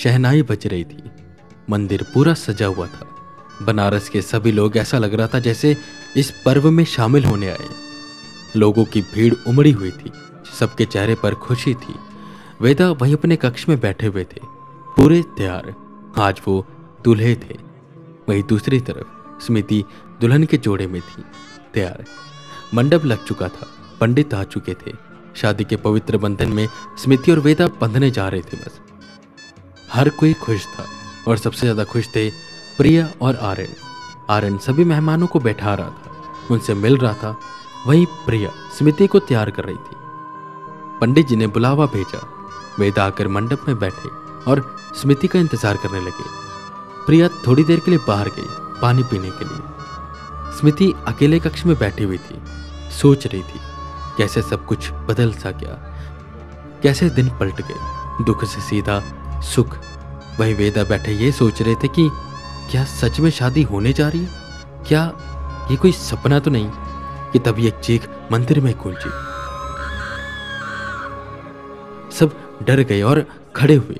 शहनाई बज रही थी। मंदिर पूरा सजा हुआ था। बनारस के सभी लोग, ऐसा लग रहा था जैसे इस पर्व में शामिल होने आए। लोगों की भीड़ उमड़ी हुई थी, सबके चेहरे पर खुशी थी। वेदा वहीं अपने कक्ष में बैठे हुए थे, पूरे तैयार। आज वो दूल्हे थे। वहीं दूसरी तरफ स्मृति दुल्हन के जोड़े में थी, तैयार। मंडप लग चुका था, पंडित आ चुके थे। शादी के पवित्र बंधन में स्मृति और वेदा बंधने जा रहे थे। बस हर कोई खुश था और सबसे ज्यादा खुश थे प्रिया और आर्यन। आर्यन सभी मेहमानों को बैठा रहा था, उनसे मिल रहा था। वहीं प्रिया स्मृति को तैयार कर रही थी। पंडित जी ने बुलावा भेजा। वेदा आकर मंडप में बैठे और स्मृति का इंतजार करने लगे। प्रिया थोड़ी देर के लिए बाहर गई पानी पीने के लिए। स्मृति अकेले कक्ष में बैठी हुई थी, सोच रही थी कैसे सब कुछ बदल सा गया, कैसे दिन पलट गए, दुख से सीधा सुख। वही वेदा बैठे ये सोच रहे थे कि क्या सच में शादी होने जा रही है, क्या ये कोई सपना तो नहीं। कि तभी एक चीख मंदिर में गूंजी। सब डर गए और खड़े हुए।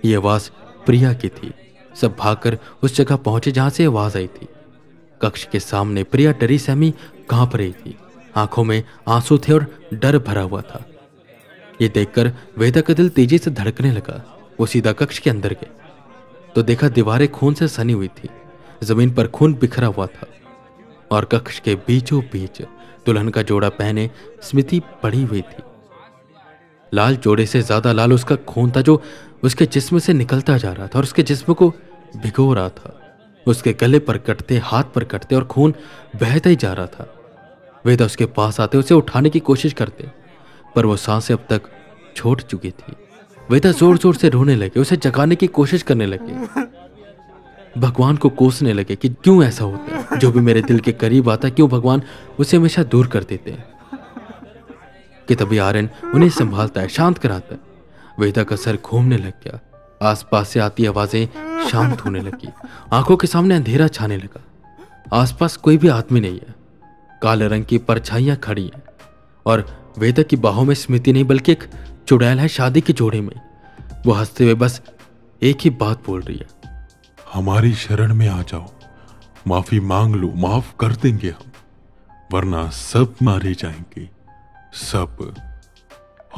ये आवाज प्रिया की थी। सब भागकर उस जगह पहुंचे जहां से आवाज आई थी। कक्ष के सामने प्रिया डरी सहमी कांप रही थी, आंखों में आंसू थे और डर भरा हुआ था। ये देखकर वेदा का दिल तेजी से धड़कने लगा। वो सीधा कक्ष के अंदर गए तो देखा दीवारें खून से सनी हुई थी, जमीन पर खून बिखरा हुआ था और कक्ष के बीचों बीच दुल्हन का जोड़ा पहने स्मृति पड़ी हुई थी। लाल जोड़े से ज्यादा लाल उसका खून था जो उसके जिस्म से निकलता जा रहा था और उसके जिस्म को भिगो रहा था। उसके गले पर कटते, हाथ पर कटते और खून बहता ही जा रहा था। वेदा उसके पास आते, उसे उठाने की कोशिश करते, पर वो सांसें अब तक छोड़ चुकी थी। वेदा जोर जोर से रोने लगे, उसे जगाने की कोशिश करने लगे, भगवान को कोसने लगे कि क्यों ऐसा होता है। जो भी मेरे दिल के करीब आता, क्यों भगवान उसे हमेशा दूर कर देते हैं। कि तभी आर्यन उन्हें संभालता है, शांत कराता है। वेदा का सर घूमने लग गया। आसपास से आती आवाजें शांत होने लगी। आंखों के सामने अंधेरा छाने लगा। आसपास कोई भी आदमी नहीं है। काले रंग की परछाइयां खड़ी हैं और वेदा की बाहों में स्मृति नहीं बल्कि एक चुड़ैल है शादी के जोड़े में। वो हंसते हुए बस एक ही बात बोल रही है, हमारी शरण में आ जाओ, माफी मांग लो, माफ कर देंगे हम, वरना सब मारे जाएंगे। सब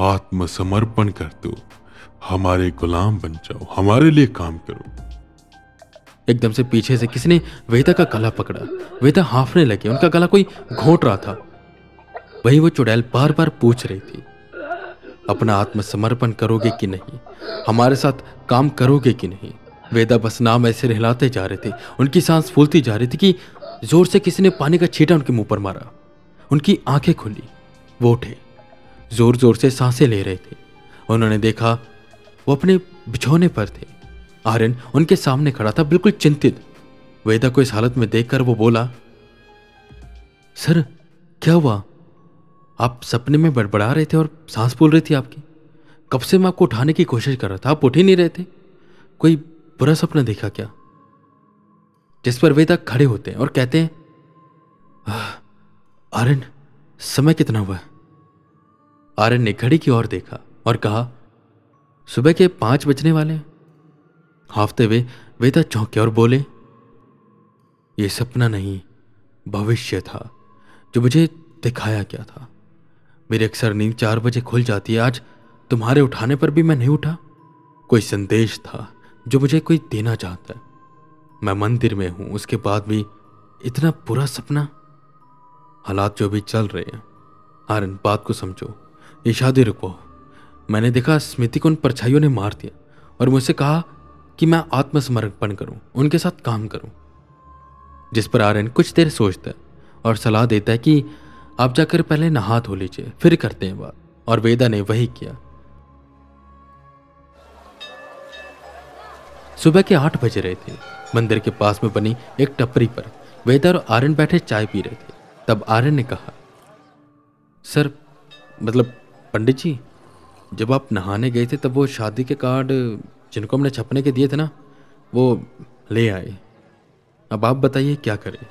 आत्मसमर्पण कर दो, हमारे गुलाम बन जाओ, हमारे लिए काम करो। एकदम से पीछे से किसी ने वेदा का गला पकड़ा। वेदा हांफने लगे, उनका गला कोई घोंट रहा था। वही वो चुड़ैल बार बार पूछ रही थी, अपना आत्मसमर्पण करोगे कि नहीं, हमारे साथ काम करोगे कि नहीं। वेदा बस नाम ऐसे हिलाते जा रहे थे। उनकी सांस फूलती जा रही थी कि जोर से किसी ने पानी का छींटा उनके मुंह पर मारा। उनकी आंखें खुली, वो उठे, जोर जोर से सांसें ले रहे थे। उन्होंने देखा वो अपने बिछौने पर थे। आर्यन उनके सामने खड़ा था, बिल्कुल चिंतित। वेदा को इस हालत में देखकर वो बोला, सर क्या हुआ? आप सपने में बड़बड़ा रहे थे और सांस फूल रही थी आपकी। कब से मैं आपको उठाने की कोशिश कर रहा था, आप उठ ही नहीं रहे थे। कोई बुरा सपना देखा क्या? जिस पर वेदा खड़े होते हैं और कहते हैं, आर्यन समय कितना हुआ है? आर्यन ने घड़ी की ओर देखा और कहा, सुबह के 5 बजने वाले हैं। हाफते हुए वेदा चौंके और बोले, यह सपना नहीं, भविष्य था जो मुझे दिखाया गया था। मेरी अक्सर नींद 4 बजे खुल जाती है, आज तुम्हारे उठाने पर भी मैं नहीं उठा। कोई संदेश था जो मुझे कोई देना चाहता है। मैं मंदिर में हूं, उसके बाद भी इतना बुरा सपना। हालात जो भी चल रहे हैं, आर्यन बात को समझो, ये शादी रुको। मैंने देखा स्मृति को उन परछाइयों ने मार दिया और मुझसे कहा कि मैं आत्मसमर्पण करूं, उनके साथ काम करूं। जिस पर आर्यन कुछ देर सोचता है और सलाह देता है कि आप जाकर पहले नहा धो लीजिए, फिर करते हैं बात। और वेदा ने वही किया। सुबह के 8 बज रहे थे। मंदिर के पास में बनी एक टपरी पर वेदा और आर्यन बैठे चाय पी रहे थे। तब आर्यन ने कहा, सर मतलब पंडित जी, जब आप नहाने गए थे तब वो शादी के कार्ड जिनको हमने छपने के दिए थे ना, वो ले आए। अब आप बताइए क्या करें।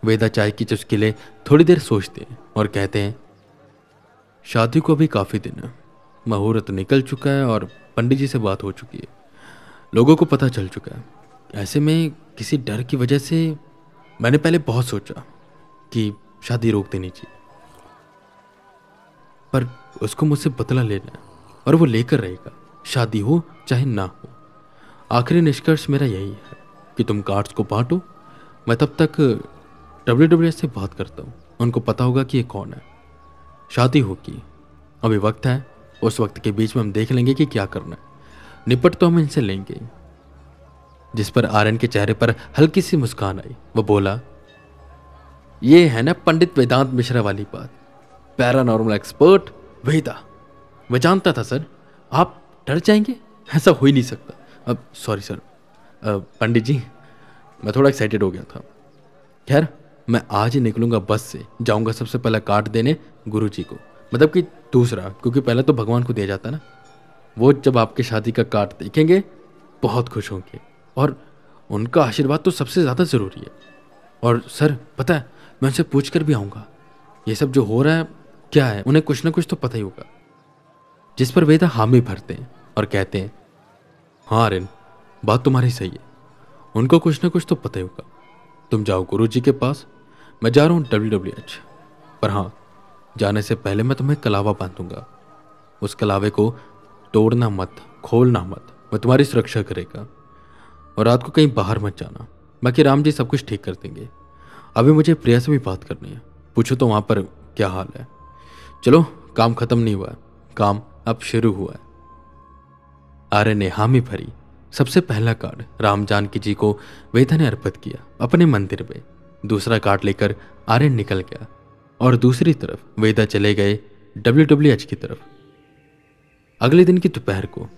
वेदा चाय की चुस्की ले थोड़ी देर सोचते हैं और कहते हैं, शादी को भी काफी दिन है, मुहूर्त निकल चुका है और पंडित जी से बात हो चुकी है, लोगों को पता चल चुका है। ऐसे में किसी डर की वजह से मैंने पहले बहुत सोचा कि शादी रोक देनी चाहिए, पर उसको मुझसे बदला लेना है और वो लेकर रहेगा, शादी हो चाहे ना हो। आखिरी निष्कर्ष मेरा यही है कि तुम कार्ड्स को बांटो, मैं तब तक WWS से बात करता हूँ, उनको पता होगा कि ये कौन है। शादी होगी, अभी वक्त है, उस वक्त के बीच में हम देख लेंगे कि क्या करना है। निपट तो हम इनसे लेंगे। जिस पर आर्यन के चेहरे पर हल्की सी मुस्कान आई। वो बोला, ये है ना पंडित वेदांत मिश्रा वाली बात, पैरानॉर्मल एक्सपर्ट वेदा। मैं जानता था सर, आप डर जाएंगे, ऐसा हो ही नहीं सकता। अब सॉरी सर, पंडित जी मैं थोड़ा एक्साइटेड हो गया था। खैर मैं आज ही निकलूंगा बस से, जाऊंगा सबसे पहले कार्ड देने गुरु जी को, मतलब कि दूसरा, क्योंकि पहले तो भगवान को दिया जाता ना। वो जब आपके शादी का कार्ड देखेंगे बहुत खुश होंगे, और उनका आशीर्वाद तो सबसे ज़्यादा ज़रूरी है। और सर पता है, मैं उनसे पूछ कर भी आऊँगा ये सब जो हो रहा है क्या है, उन्हें कुछ ना कुछ तो पता ही होगा। जिस पर वेदा हामी भरते हैं और कहते हैं, हाँ आर्यन बात तुम्हारी सही है, उनको कुछ ना कुछ तो पता ही होगा। तुम जाओ गुरु जी के पास, मैं जा रहा हूँ WWH। पर हाँ, जाने से पहले मैं तुम्हें कलावा बांधूंगा, उस कलावे को तोड़ना मत, खोलना मत, मैं तुम्हारी सुरक्षा करेगा। और रात को कहीं बाहर मत जाना, बाकी राम जी सब कुछ ठीक कर देंगे। अभी मुझे प्रिया से भी बात करनी है, पूछो तो वहाँ पर क्या हाल है। चलो, काम खत्म नहीं हुआ है, काम अब शुरू हुआ है। आर्यन ने हामी भरी। सबसे पहला कार्ड राम जानकी जी को वेदा ने अर्पित किया अपने मंदिर में। दूसरा कार्ड लेकर आर्यन निकल गया और दूसरी तरफ वेदा चले गए WWH की तरफ। अगले दिन की दोपहर को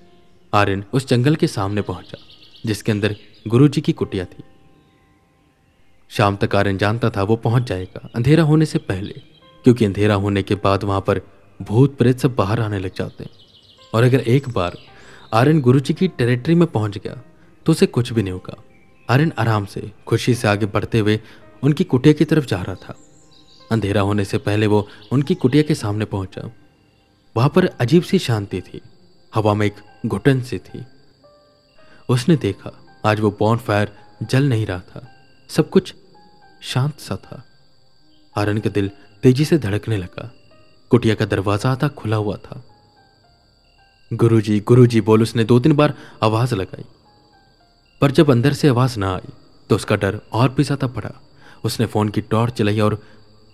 आर्यन उस जंगल के सामने पहुंचा जिसके अंदर गुरुजी की कुटिया थी। शाम तक आर्यन जानता था वो पहुंच जाएगा अंधेरा होने से पहले, क्योंकि अंधेरा होने के बाद वहां पर भूत प्रेत सब बाहर आने लग जाते हैं। और अगर एक बार आर्यन गुरुजी की टेरिटरी में पहुंच गया तो उसे कुछ भी नहीं होगा। आर्यन आराम से खुशी से आगे बढ़ते हुए उनकी कुटिया की तरफ जा रहा था। अंधेरा होने से पहले वो उनकी कुटिया के सामने पहुंचा। वहां पर अजीब सी शांति थी, हवा में एक घुटन सी थी। उसने देखा आज वो बॉनफायर जल नहीं रहा था, सब कुछ शांत सा था। आर्यन का दिल तेजी से धड़कने लगा। कुटिया का दरवाजा आधा खुला हुआ था। गुरुजी बोल उसने 2-3 बार आवाज लगाई, पर जब अंदर से आवाज ना आई तो उसका डर और भी ज्यादा बढ़ा। उसने फोन की टॉर्च चलाई और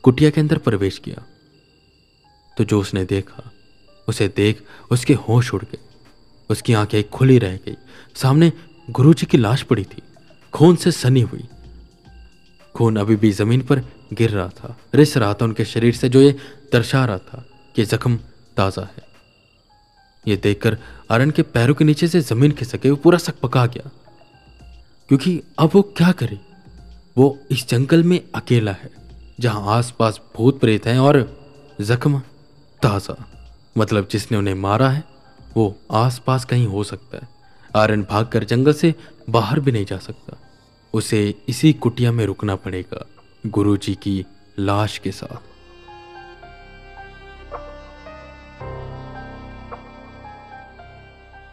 कुटिया के अंदर प्रवेश किया तो जो उसने देखा, उसे देख उसके होश उड़ गए। उसकी आंखें खुली रह गई। सामने गुरुजी की लाश पड़ी थी, खून से सनी हुई। खून अभी भी जमीन पर गिर रहा था, रिस रहा था उनके शरीर से, जो ये दर्शा रहा था कि जख्म ताजा है। ये देखकर आर्यन के पैरों के नीचे से जमीन खिसक गई। वो पूरा सकपका गया, क्योंकि अब वो क्या करे। वो इस जंगल में अकेला है जहां आसपास भूत प्रेत हैं और जख्म ताजा, मतलब जिसने उन्हें मारा है वो आसपास कहीं हो सकता है। आर्यन भागकर जंगल से बाहर भी नहीं जा सकता, उसे इसी कुटिया में रुकना पड़ेगा गुरुजी की लाश के साथ।